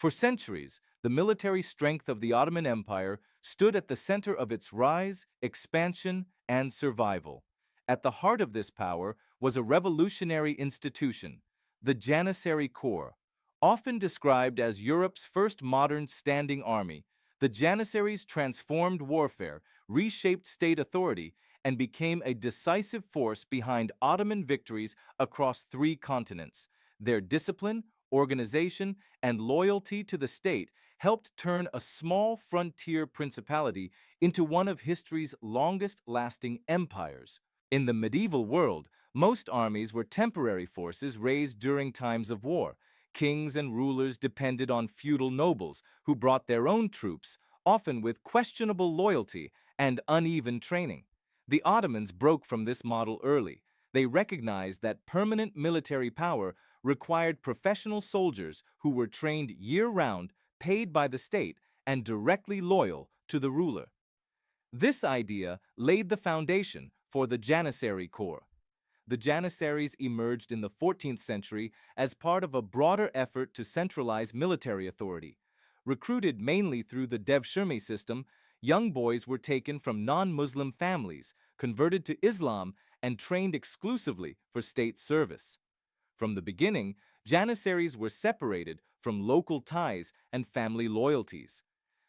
For centuries, the military strength of the Ottoman Empire stood at the center of its rise, expansion, and survival. At the heart of this power was a revolutionary institution, the Janissary Corps. Often described as Europe's first modern standing army, the Janissaries transformed warfare, reshaped state authority, and became a decisive force behind Ottoman victories across three continents. Their discipline, organization, and loyalty to the state helped turn a small frontier principality into one of history's longest-lasting empires. In the medieval world, most armies were temporary forces raised during times of war. Kings and rulers depended on feudal nobles who brought their own troops, often with questionable loyalty and uneven training. The Ottomans broke from this model early. They recognized that permanent military power required professional soldiers who were trained year-round, paid by the state, and directly loyal to the ruler. This idea laid the foundation for the Janissary Corps. The Janissaries emerged in the 14th century as part of a broader effort to centralize military authority. Recruited mainly through the Devshirme system, young boys were taken from non-Muslim families, converted to Islam, and trained exclusively for state service. From the beginning, Janissaries were separated from local ties and family loyalties.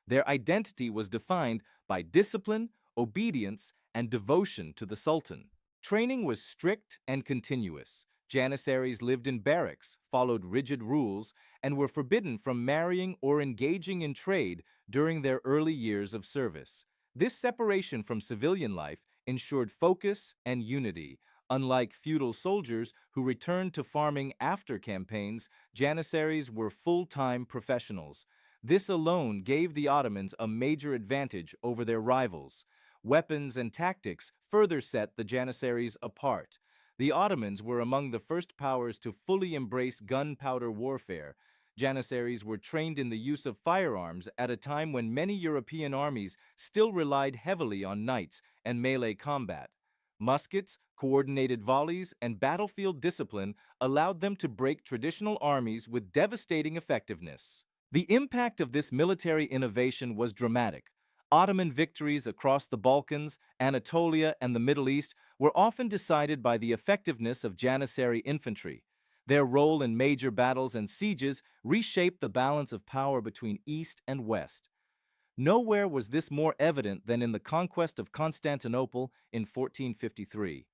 Their identity was defined by discipline, obedience, and devotion to the Sultan. Training was strict and continuous. Janissaries lived in barracks, followed rigid rules, and were forbidden from marrying or engaging in trade during their early years of service. This separation from civilian life ensured focus and unity. Unlike feudal soldiers who returned to farming after campaigns, Janissaries were full-time professionals. This alone gave the Ottomans a major advantage over their rivals. Weapons and tactics further set the Janissaries apart. The Ottomans were among the first powers to fully embrace gunpowder warfare. Janissaries were trained in the use of firearms at a time when many European armies still relied heavily on knights and melee combat. Muskets, coordinated volleys, and battlefield discipline allowed them to break traditional armies with devastating effectiveness. The impact of this military innovation was dramatic. Ottoman victories across the Balkans, Anatolia, and the Middle East were often decided by the effectiveness of Janissary infantry. Their role in major battles and sieges reshaped the balance of power between East and West. Nowhere was this more evident than in the conquest of Constantinople in 1453.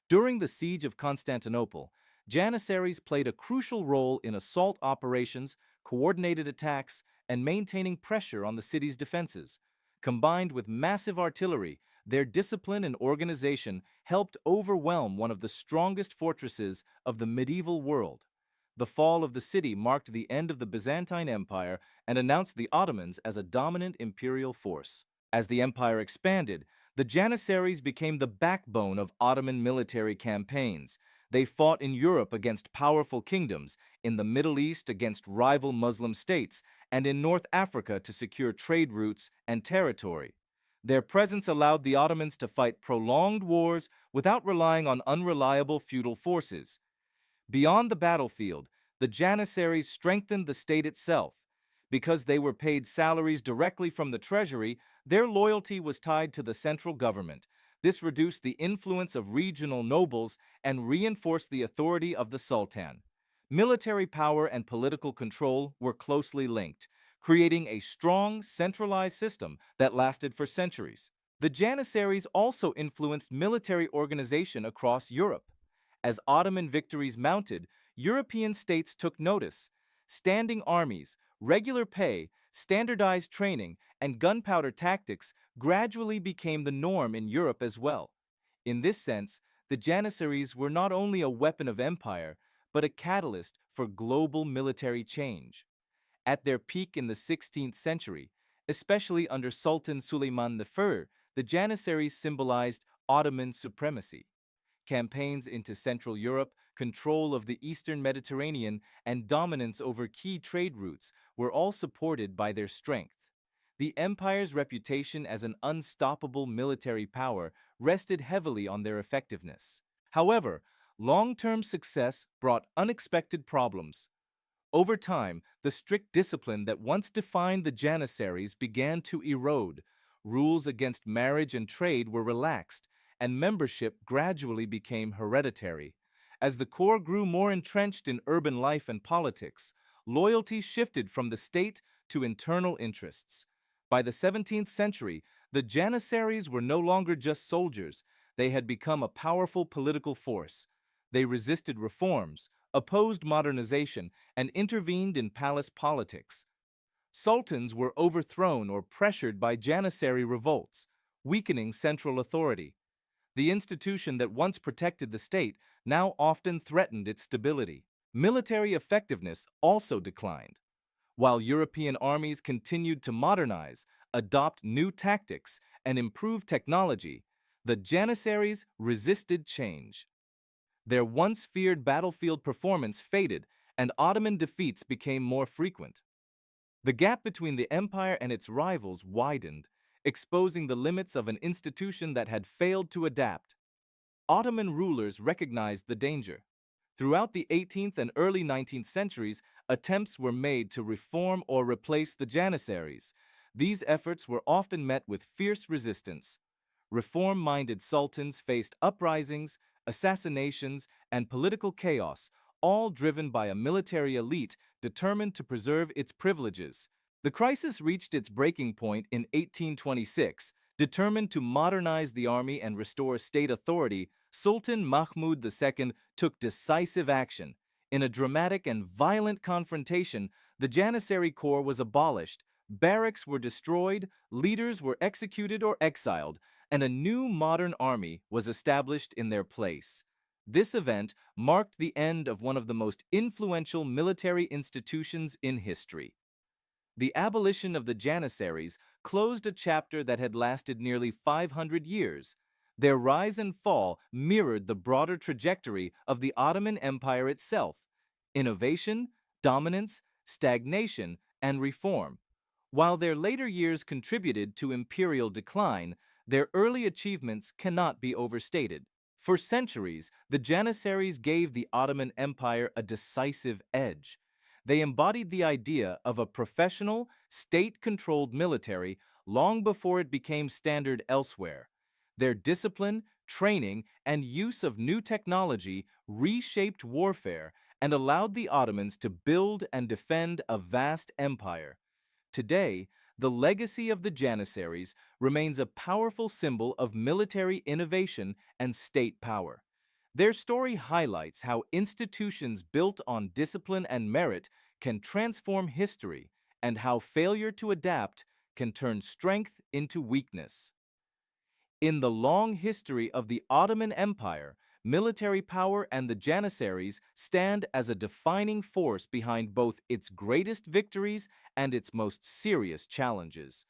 During the siege of Constantinople, Janissaries played a crucial role in assault operations, coordinated attacks, and maintaining pressure on the city's defenses. Combined with massive artillery, their discipline and organization helped overwhelm one of the strongest fortresses of the medieval world. The fall of the city marked the end of the Byzantine Empire and announced the Ottomans as a dominant imperial force. As the empire expanded, the Janissaries became the backbone of Ottoman military campaigns. They fought in Europe against powerful kingdoms, in the Middle East against rival Muslim states, and in North Africa to secure trade routes and territory. Their presence allowed the Ottomans to fight prolonged wars without relying on unreliable feudal forces. Beyond the battlefield, the Janissaries strengthened the state itself. Because they were paid salaries directly from the treasury, their loyalty was tied to the central government. This reduced the influence of regional nobles and reinforced the authority of the Sultan. Military power and political control were closely linked, creating a strong, centralized system that lasted for centuries. The Janissaries also influenced military organization across Europe. As Ottoman victories mounted, European states took notice. Standing armies, regular pay, standardized training, and gunpowder tactics gradually became the norm in Europe as well. In this sense, the Janissaries were not only a weapon of empire, but a catalyst for global military change. At their peak in the 16th century, especially under Sultan Suleiman I, the Janissaries symbolized Ottoman supremacy. Campaigns into Central Europe, control of the Eastern Mediterranean, and dominance over key trade routes were all supported by their strength. The empire's reputation as an unstoppable military power rested heavily on their effectiveness. However, long-term success brought unexpected problems. Over time, the strict discipline that once defined the Janissaries began to erode. Rules against marriage and trade were relaxed, and membership gradually became hereditary. As the core grew more entrenched in urban life and politics, loyalty shifted from the state to internal interests. By the 17th century, the Janissaries were no longer just soldiers, they had become a powerful political force. They resisted reforms, opposed modernization, and intervened in palace politics. Sultans were overthrown or pressured by Janissary revolts, weakening central authority. The institution that once protected the state now often threatened its stability. Military effectiveness also declined. While European armies continued to modernize, adopt new tactics, and improve technology, the Janissaries resisted change. Their once feared battlefield performance faded, and Ottoman defeats became more frequent. The gap between the empire and its rivals widened, exposing the limits of an institution that had failed to adapt. Ottoman rulers recognized the danger. Throughout the 18th and early 19th centuries, attempts were made to reform or replace the Janissaries. These efforts were often met with fierce resistance. Reform-minded sultans faced uprisings, assassinations, and political chaos, all driven by a military elite determined to preserve its privileges. The crisis reached its breaking point in 1826. Determined to modernize the army and restore state authority, Sultan Mahmud II took decisive action. In a dramatic and violent confrontation, the Janissary Corps was abolished, barracks were destroyed, leaders were executed or exiled, and a new modern army was established in their place. This event marked the end of one of the most influential military institutions in history. The abolition of the Janissaries closed a chapter that had lasted nearly 500 years. Their rise and fall mirrored the broader trajectory of the Ottoman Empire itself: innovation, dominance, stagnation, and reform. While their later years contributed to imperial decline, their early achievements cannot be overstated. For centuries, the Janissaries gave the Ottoman Empire a decisive edge. They embodied the idea of a professional, state-controlled military long before it became standard elsewhere. Their discipline, training, and use of new technology reshaped warfare and allowed the Ottomans to build and defend a vast empire. Today, the legacy of the Janissaries remains a powerful symbol of military innovation and state power. Their story highlights how institutions built on discipline and merit can transform history, and how failure to adapt can turn strength into weakness. In the long history of the Ottoman Empire, military power and the Janissaries stand as a defining force behind both its greatest victories and its most serious challenges.